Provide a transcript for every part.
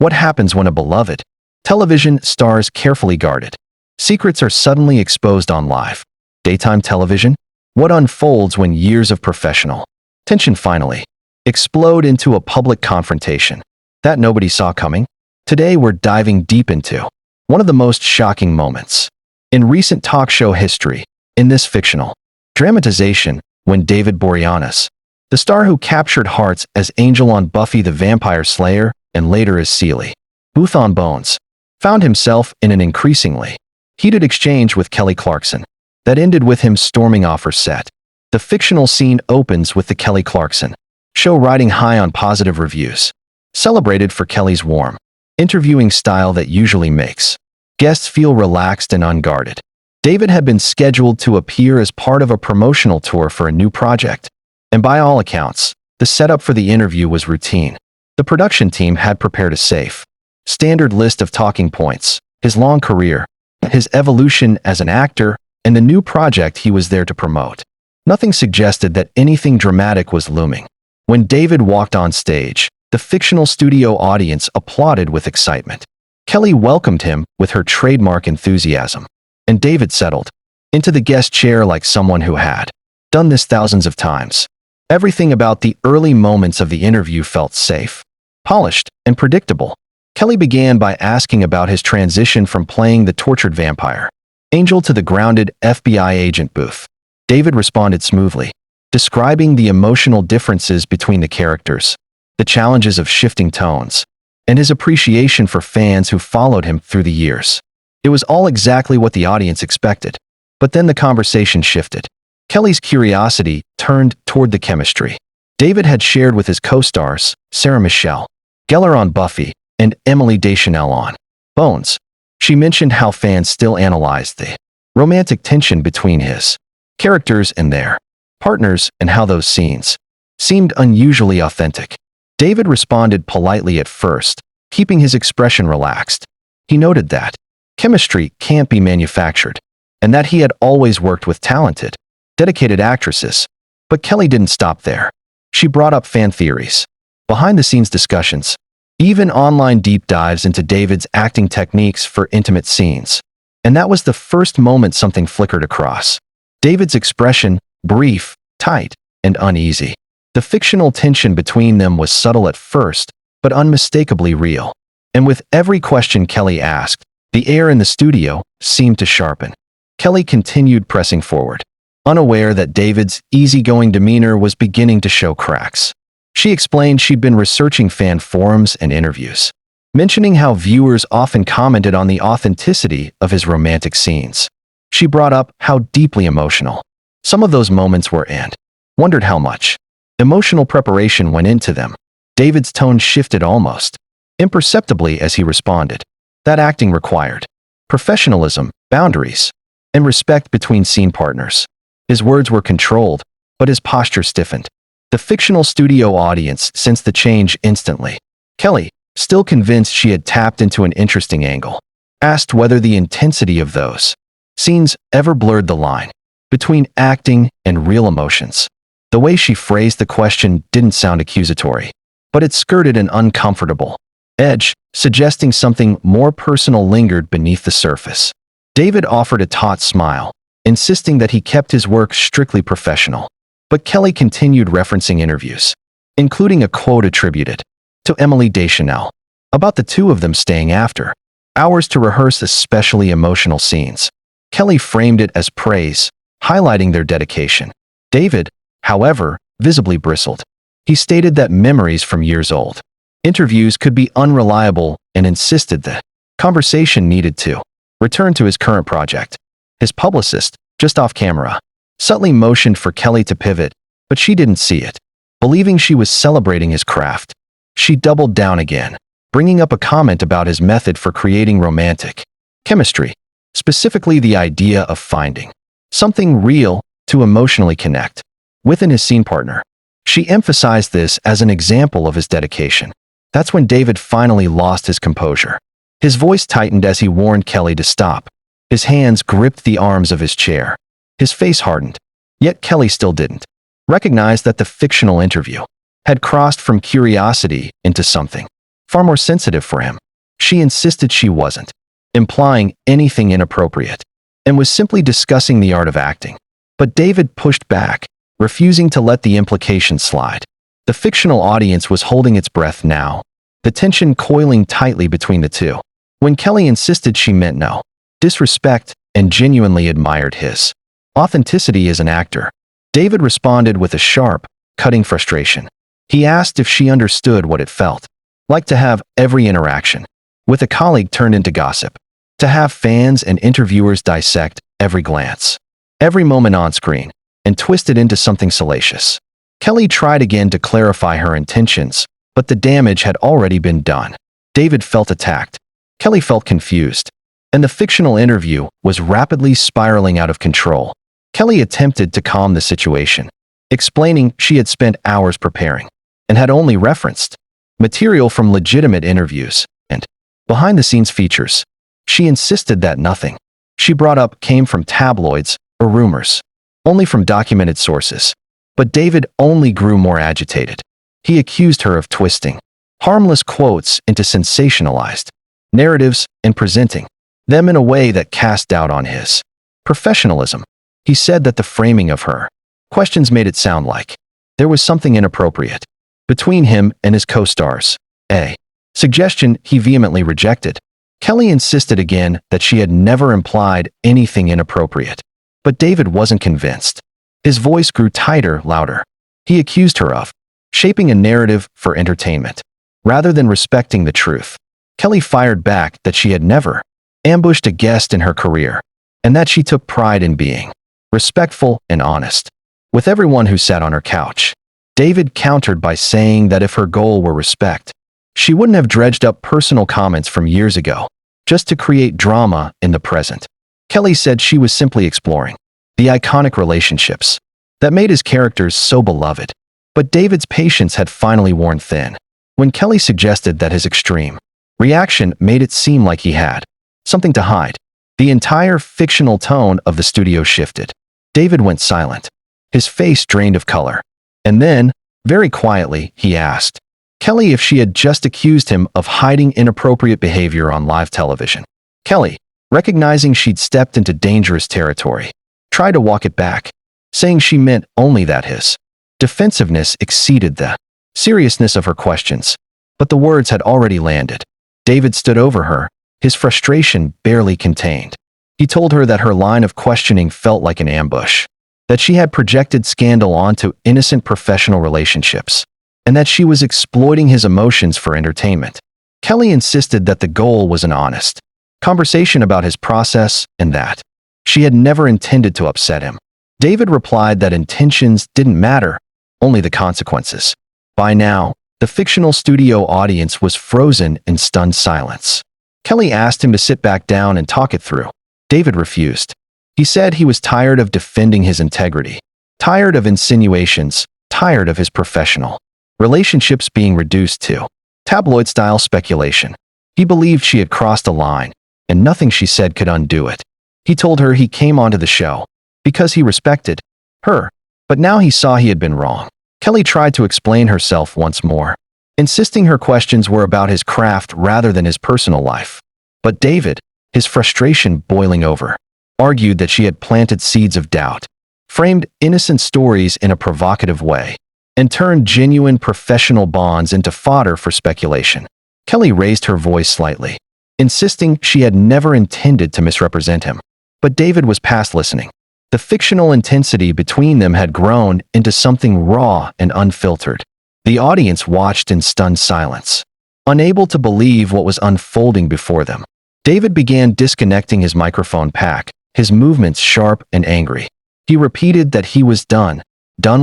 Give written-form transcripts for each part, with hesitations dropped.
What happens when a beloved television star's carefully guarded secrets are suddenly exposed on live daytime television? What unfolds when years of professional tension finally explode into a public confrontation that nobody saw coming? Today we're diving deep into one of the most shocking moments in recent talk show history. In this fictional dramatization, when David Boreanaz, the star who captured hearts as Angel on Buffy the Vampire Slayer and later as Seely Booth on Bones, found himself in an increasingly heated exchange with Kelly Clarkson that ended with him storming off her set. The fictional scene opens with the Kelly Clarkson Show riding high on positive reviews, celebrated for Kelly's warm, interviewing style that usually makes guests feel relaxed and unguarded. David had been scheduled to appear as part of a promotional tour for a new project, and by all accounts, the setup for the interview was routine. The production team had prepared a safe, standard list of talking points: his long career, his evolution as an actor, and the new project he was there to promote. Nothing suggested that anything dramatic was looming. When David walked on stage, the fictional studio audience applauded with excitement. Kelly welcomed him with her trademark enthusiasm, and David settled into the guest chair like someone who had done this thousands of times. Everything about the early moments of the interview felt safe, polished, and predictable. Kelly began by asking about his transition from playing the tortured vampire Angel to the grounded FBI agent Booth. David responded smoothly, describing the emotional differences between the characters, the challenges of shifting tones, and his appreciation for fans who followed him through the years. It was all exactly what the audience expected. But then the conversation shifted. Kelly's curiosity turned toward the chemistry David had shared with his co-stars, Sarah Michelle Gellar on Buffy and Emily Deschanel on Bones. She mentioned how fans still analyzed the romantic tension between his characters and their partners and how those scenes seemed unusually authentic. David responded politely at first, keeping his expression relaxed. He noted that chemistry can't be manufactured, and that he had always worked with talented, dedicated actresses. But Kelly didn't stop there. She brought up fan theories, behind-the-scenes discussions, even online deep dives into David's acting techniques for intimate scenes. And that was the first moment something flickered across David's expression: brief, tight, and uneasy. The fictional tension between them was subtle at first, but unmistakably real. And with every question Kelly asked, the air in the studio seemed to sharpen. Kelly continued pressing forward, unaware that David's easygoing demeanor was beginning to show cracks. She explained she'd been researching fan forums and interviews, mentioning how viewers often commented on the authenticity of his romantic scenes. She brought up how deeply emotional some of those moments were and wondered how much emotional preparation went into them. David's tone shifted almost imperceptibly as he responded that acting required professionalism, boundaries, and respect between scene partners. His words were controlled, but his posture stiffened. The fictional studio audience sensed the change instantly. Kelly, still convinced she had tapped into an interesting angle, asked whether the intensity of those scenes ever blurred the line between acting and real emotions. The way she phrased the question didn't sound accusatory, but it skirted an uncomfortable edge, suggesting something more personal lingered beneath the surface. David offered a taut smile, insisting that he kept his work strictly professional. But Kelly continued referencing interviews, including a quote attributed to Emily Deschanel about the two of them staying after hours to rehearse especially emotional scenes. Kelly framed it as praise, highlighting their dedication. David, however, visibly bristled. He stated that memories from years old interviews could be unreliable and insisted the conversation needed to return to his current project. His publicist, just off camera, subtly motioned for Kelly to pivot, but she didn't see it. Believing she was celebrating his craft, she doubled down again, bringing up a comment about his method for creating romantic chemistry, specifically the idea of finding something real to emotionally connect within his scene partner. She emphasized this as an example of his dedication. That's when David finally lost his composure. His voice tightened as he warned Kelly to stop. His hands gripped the arms of his chair. His face hardened. Yet Kelly still didn't recognize that the fictional interview had crossed from curiosity into something far more sensitive for him. She insisted she wasn't, implying anything inappropriate, and was simply discussing the art of acting. But David pushed back, refusing to let the implication slide. The fictional audience was holding its breath now, the tension coiling tightly between the two. When Kelly insisted she meant no disrespect and genuinely admired his authenticity as an actor, David responded with a sharp, cutting frustration. He asked if she understood what it felt like to have every interaction with a colleague turned into gossip, to have fans and interviewers dissect every glance, every moment on screen, and twist it into something salacious. Kelly tried again to clarify her intentions, but the damage had already been done. David felt attacked. Kelly felt confused, and the fictional interview was rapidly spiraling out of control. Kelly attempted to calm the situation, explaining she had spent hours preparing and had only referenced material from legitimate interviews and behind-the-scenes features. She insisted that nothing she brought up came from tabloids or rumors, only from documented sources. But David only grew more agitated. He accused her of twisting harmless quotes into sensationalized narratives and presenting them in a way that cast doubt on his professionalism. He said that the framing of her questions made it sound like there was something inappropriate between him and his co-stars, a suggestion he vehemently rejected. Kelly insisted again that she had never implied anything inappropriate, but David wasn't convinced. His voice grew tighter, louder. He accused her of shaping a narrative for entertainment, rather than respecting the truth. Kelly fired back that she had never ambushed a guest in her career, and that she took pride in being respectful and honest with everyone who sat on her couch. David countered by saying that if her goal were respect, she wouldn't have dredged up personal comments from years ago, just to create drama in the present. Kelly said she was simply exploring the iconic relationships that made his characters so beloved. But David's patience had finally worn thin. When Kelly suggested that his extreme reaction made it seem like he had something to hide, the entire fictional tone of the studio shifted. David went silent, his face drained of color. And then, very quietly, he asked Kelly if she had just accused him of hiding inappropriate behavior on live television. Kelly, recognizing she'd stepped into dangerous territory, tried to walk it back, saying she meant only that his defensiveness exceeded the seriousness of her questions. But the words had already landed. David stood over her, his frustration barely contained. He told her that her line of questioning felt like an ambush, that she had projected scandal onto innocent professional relationships, and that she was exploiting his emotions for entertainment. Kelly insisted that the goal was an honest conversation about his process and that she had never intended to upset him. David replied that intentions didn't matter, only the consequences. By now, the fictional studio audience was frozen in stunned silence. Kelly asked him to sit back down and talk it through. David refused. He said he was tired of defending his integrity, tired of insinuations, tired of his professional relationships being reduced to tabloid-style speculation. He believed she had crossed a line, and nothing she said could undo it. He told her he came onto the show because he respected her, but now he saw he had been wrong. Kelly tried to explain herself once more, insisting her questions were about his craft rather than his personal life. But David, his frustration boiling over, argued that she had planted seeds of doubt, framed innocent stories in a provocative way, and turned genuine professional bonds into fodder for speculation. Kelly raised her voice slightly, insisting she had never intended to misrepresent him. But David was past listening. The fictional intensity between them had grown into something raw and unfiltered. The audience watched in stunned silence, unable to believe what was unfolding before them. David began disconnecting his microphone pack, his movements sharp and angry. He repeated that he was done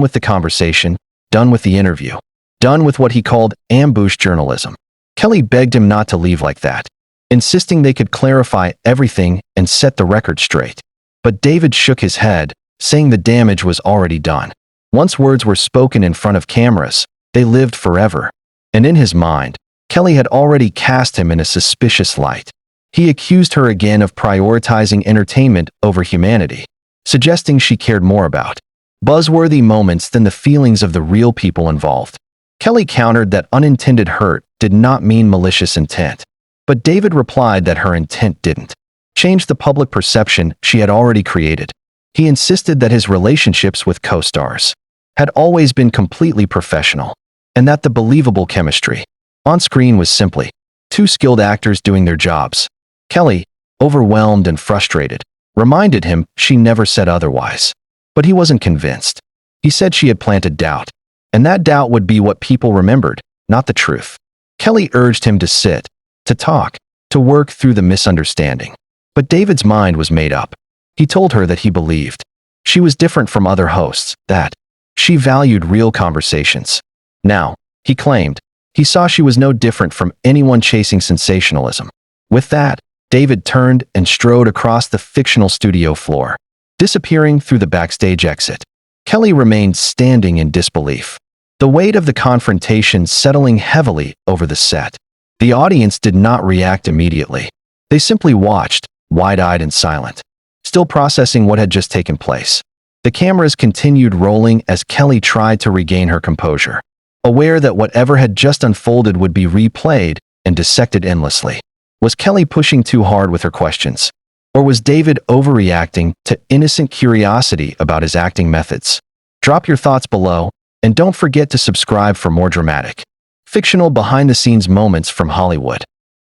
with the conversation, done with the interview, done with what he called ambush journalism. Kelly begged him not to leave like that, insisting they could clarify everything and set the record straight. But David shook his head, saying the damage was already done. Once words were spoken in front of cameras, they lived forever. And in his mind, Kelly had already cast him in a suspicious light. He accused her again of prioritizing entertainment over humanity, suggesting she cared more about buzzworthy moments than the feelings of the real people involved. Kelly countered that unintended hurt did not mean malicious intent. But David replied that her intent didn't change the public perception she had already created. He insisted that his relationships with co-stars had always been completely professional, and that the believable chemistry on screen was simply two skilled actors doing their jobs. Kelly, overwhelmed and frustrated, reminded him she never said otherwise. But he wasn't convinced. He said she had planted doubt, and that doubt would be what people remembered, not the truth. Kelly urged him to sit, to talk, to work through the misunderstanding. But David's mind was made up. He told her that he believed she was different from other hosts, that she valued real conversations. Now, he claimed, he saw she was no different from anyone chasing sensationalism. With that, David turned and strode across the fictional studio floor, disappearing through the backstage exit. Kelly remained standing in disbelief, the weight of the confrontation settling heavily over the set. The audience did not react immediately. They simply watched, wide-eyed and silent, still processing what had just taken place. The cameras continued rolling as Kelly tried to regain her composure, aware that whatever had just unfolded would be replayed and dissected endlessly. Was Kelly pushing too hard with her questions? Or was David overreacting to innocent curiosity about his acting methods? Drop your thoughts below, and don't forget to subscribe for more dramatic, fictional behind-the-scenes moments from Hollywood.